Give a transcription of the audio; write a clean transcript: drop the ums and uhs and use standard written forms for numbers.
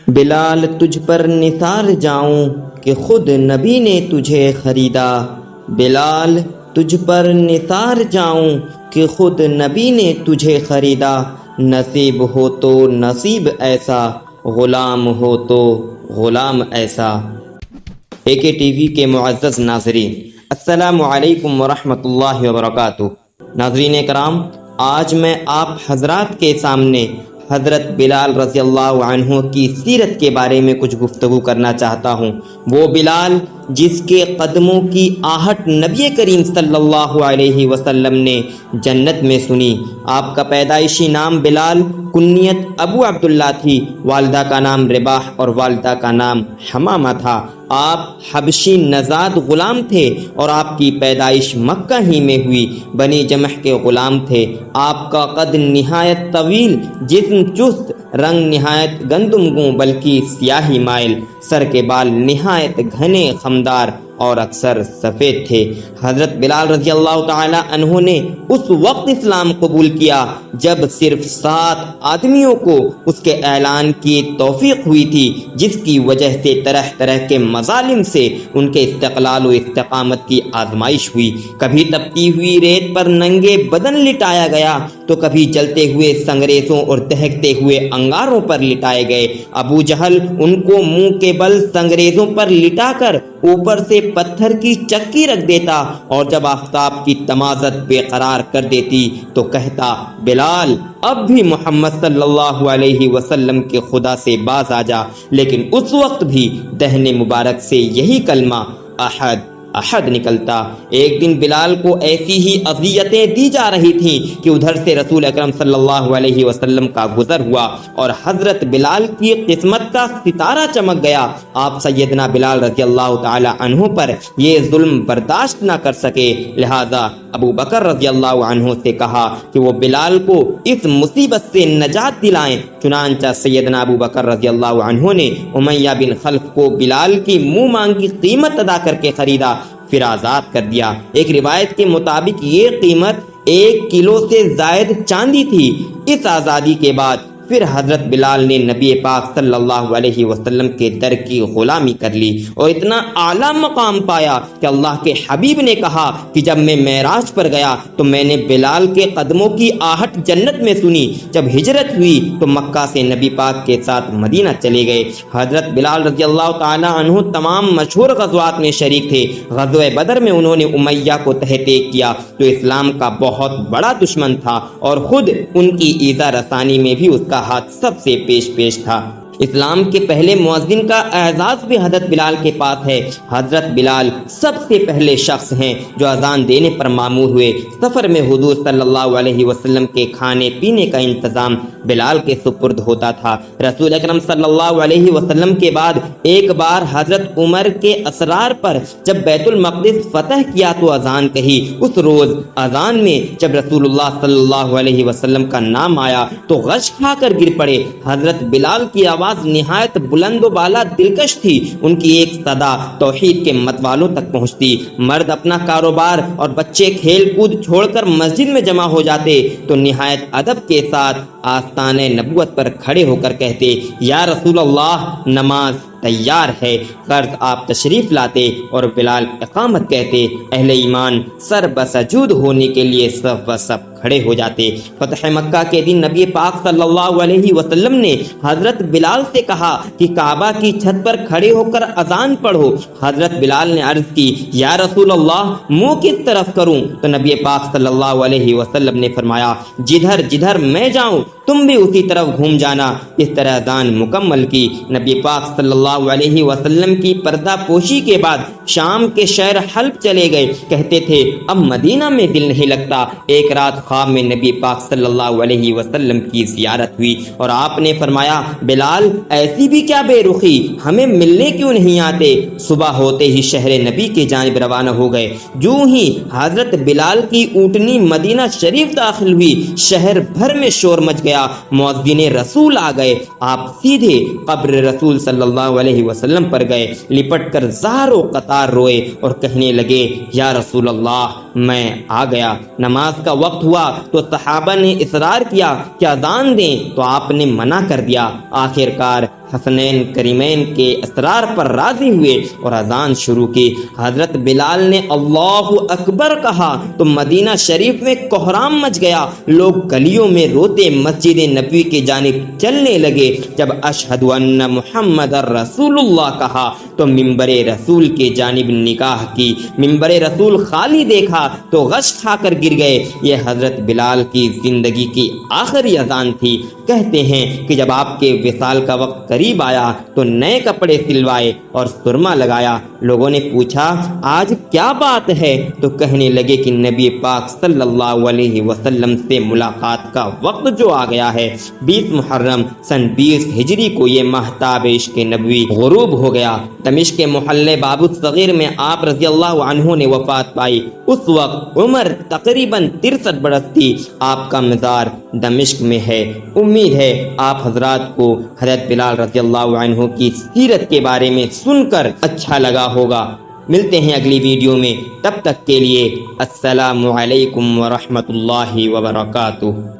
بلال تجھ پر نثار جاؤں کہ خود نبی نے تجھے خریدا، بلال تجھ پر نثار جاؤں کہ خود نبی نے تجھے خریدا، نصیب ہو تو نصیب ایسا، غلام ہو تو غلام ایسا۔ AK ٹی وی کے معزز ناظرین، السلام علیکم ورحمۃ اللہ وبرکاتہ۔ ناظرین کرام، آج میں آپ حضرات کے سامنے حضرت بلال رضی اللہ عنہ کی سیرت کے بارے میں کچھ گفتگو کرنا چاہتا ہوں۔ وہ بلال جس کے قدموں کی آہٹ نبی کریم صلی اللہ علیہ وسلم نے جنت میں سنی۔ آپ کا پیدائشی نام بلال، کنیت ابو عبداللہ تھی، والدہ کا نام رباح اور والدہ کا نام حمامہ تھا۔ آپ حبشی نژاد غلام تھے اور آپ کی پیدائش مکہ ہی میں ہوئی، بنی جمح کے غلام تھے۔ آپ کا قد نہایت طویل، جسم چست، رنگ نہایت گندم گوں بلکہ سیاہی مائل، سر کے بال نہایت گھنے خمدار اور اکثر سفید تھے۔ حضرت بلال رضی اللہ تعالی عنہ نے اس وقت اسلام قبول کیا جب صرف 7 آدمیوں کو اس کے اعلان کی توفیق ہوئی تھی، جس کی وجہ سے طرح طرح کے مظالم سے ان کے استقلال و استقامت کی آزمائش ہوئی۔ کبھی تپتی ہوئی ریت پر ننگے بدن لٹایا گیا تو کبھی جلتے ہوئے سنگریزوں اور دہکتے ہوئے انگاروں پر لٹائے گئے۔ ابو جہل ان کو منہ کے بل سنگریزوں پر لٹا کر اوپر سے پتھر کی چکی رکھ دیتا اور جب آفتاب کی تمازت بے قرار کر دیتی تو کہتا، بلال اب بھی محمد صلی اللہ علیہ وسلم کے خدا سے باز آ جا۔ لیکن اس وقت بھی دہنے مبارک سے یہی کلمہ احد احد نکلتا۔ ایک دن بلال کو ایسی ہی اذیتیں دی جا رہی تھیں کہ ادھر سے رسول اکرم صلی اللہ علیہ وسلم کا گزر ہوا اور حضرت بلال کی قسمت کا ستارہ چمک گیا۔ آپ سیدنا بلال رضی اللہ تعالی عنہ پر یہ ظلم برداشت نہ کر سکے، لہذا ابو بکر رضی اللہ عنہ سے کہا کہ وہ بلال کو اس مصیبت سے نجات دلائیں۔ چنانچہ سیدنا ابو بکر رضی اللہ عنہ نے امیہ بن خلف کو بلال کی منہ مانگی قیمت ادا کر کے خریدا، پھر آزاد کر دیا۔ ایک روایت کے مطابق یہ قیمت 1 کلو سے زائد چاندی تھی۔ اس آزادی کے بعد پھر حضرت بلال نے نبی پاک صلی اللہ علیہ وسلم کے در کی غلامی کر لی اور اتنا اعلیٰ مقام پایا کہ اللہ کے حبیب نے کہا کہ جب میں معراج پر گیا تو میں نے بلال کے قدموں کی آہٹ جنت میں سنی۔ جب ہجرت ہوئی تو مکہ سے نبی پاک کے ساتھ مدینہ چلے گئے۔ حضرت بلال رضی اللہ تعالی عنہ تمام مشہور غزوات میں شریک تھے۔ غزوہ بدر میں انہوں نے امیہ کو تحت کیا جو اسلام کا بہت بڑا دشمن تھا اور خود ان کی ایذا رسانی میں بھی اس کا ہاتھ سب سے پیش تھا۔ اسلام کے پہلے مؤذن کا اعزاز بھی حضرت بلال کے پاس ہے۔ حضرت بلال سب سے پہلے شخص ہیں جو اذان دینے پر مامور ہوئے۔ سفر میں حضور صلی اللہ علیہ وسلم کے کھانے پینے کا انتظام بلال کے سپرد ہوتا تھا۔ رسول اکرم صلی اللہ علیہ وسلم کے بعد ایک بار حضرت عمر کے اصرار پر جب بیت المقدس فتح کیا تو اذان کہی۔ اس روز اذان میں جب رسول اللہ صلی اللہ علیہ وسلم کا نام آیا تو غش کھا کر گر پڑے۔ حضرت بلال کی آواز نہایت بلند و بالا دلکش تھی۔ ان کی ایک صدا توحید کے مت والوں تک پہنچتی۔ مرد اپنا کاروبار اور بچے کھیل کود چھوڑ کر مسجد میں جمع ہو جاتے تو نہایت ادب کے ساتھ آستانِ نبوت پر کھڑے ہو کر کہتے، یا رسول اللہ نماز تیار ہے۔ قرض آپ تشریف لاتے اور بلال اقامت کہتے۔ اہل ایمان سر بسجود ہونے کے لیے صف بصف کھڑے ہو جاتے۔ فتح مکہ کے دن نبی پاک صلی اللہ علیہ وسلم نے حضرت بلال سے کہا کہ کعبہ کی چھت پر کھڑے ہو کر اذان پڑھو۔ حضرت بلال نے عرض کی، یا رسول اللہ منہ کس طرف کروں؟ تو نبی پاک صلی اللہ علیہ وسلم نے فرمایا، جدھر جدھر میں جاؤں تم بھی اسی طرف گھوم جانا۔ اس طرح اذان مکمل کی۔ نبی پاک صلی اللہ علیہ وسلم کی پردہ پوشی کے بعد شام کے شہر حلب چلے گئے۔ کہتے تھے اب مدینہ میں دل نہیں لگتا۔ ایک رات خواب میں نبی پاک صلی اللہ علیہ وسلم کی زیارت ہوئی اور آپ نے فرمایا، بلال ایسی بھی کیا بے رخی، ہمیں ملنے کیوں نہیں آتے؟ صبح ہوتے ہی شہر نبی کی جانب روانہ ہو گئے۔ جو ہی حضرت بلال کی اونٹنی مدینہ شریف داخل ہوئی، شہر بھر میں شور مچ گیا۔ مؤذن رسول آ گئے۔ آپ سیدھے قبر رسول صلی اللہ علیہ وسلم پر گئے، لپٹ کر زار و قطار روئے اور کہنے لگے، یا رسول اللہ میں آ گیا۔ نماز کا وقت ہوا تو صحابہ نے اصرار کیا کہ اذان دیں، تو آپ نے منع کر دیا۔ آخر کار حسنین کریمین کے اصرار پر راضی ہوئے اور اذان شروع کی۔ حضرت بلال نے اللہ اکبر کہا تو مدینہ شریف میں کوہرام مچ گیا۔ لوگ گلیوں میں روتے مسجد نبوی کی جانب چلنے لگے۔ جب اشہد ان محمد رسول اللہ کہا تو ممبر رسول کی جانب نگاہ کی، ممبر رسول خالی دیکھا تو غش کھا کر گر گئے۔ یہ حضرت بلال کی زندگی کی آخری اذان تھی۔ کہتے ہیں کہ جب آپ کے وصال کا وقت قریب آیا تو نئے کپڑے سلوائے اور سرما لگایا۔ لوگوں نے پوچھا آج کیا بات ہے؟ تو کہنے لگے کہ نبی پاک صلی اللہ علیہ وسلم سے ملاقات کا وقت جو آ گیا ہے۔ 20 محرم سن 20 ہجری کو یہ ماہتاب عشق نبوی غروب ہو گیا۔ دمشق کے محلے باب الصغیر میں آپ رضی اللہ عنہ نے وفات پائی۔ اس وقت عمر تقریباً 63 برس تھی۔ آپ کا مزار دمشق میں ہے۔ امید ہے آپ حضرات کو حضرت بلال رضی اللہ عنہ کی سیرت کے بارے میں سن کر اچھا لگا ہوگا۔ ملتے ہیں اگلی ویڈیو میں، تب تک کے لیے السلام علیکم ورحمۃ اللہ وبرکاتہ۔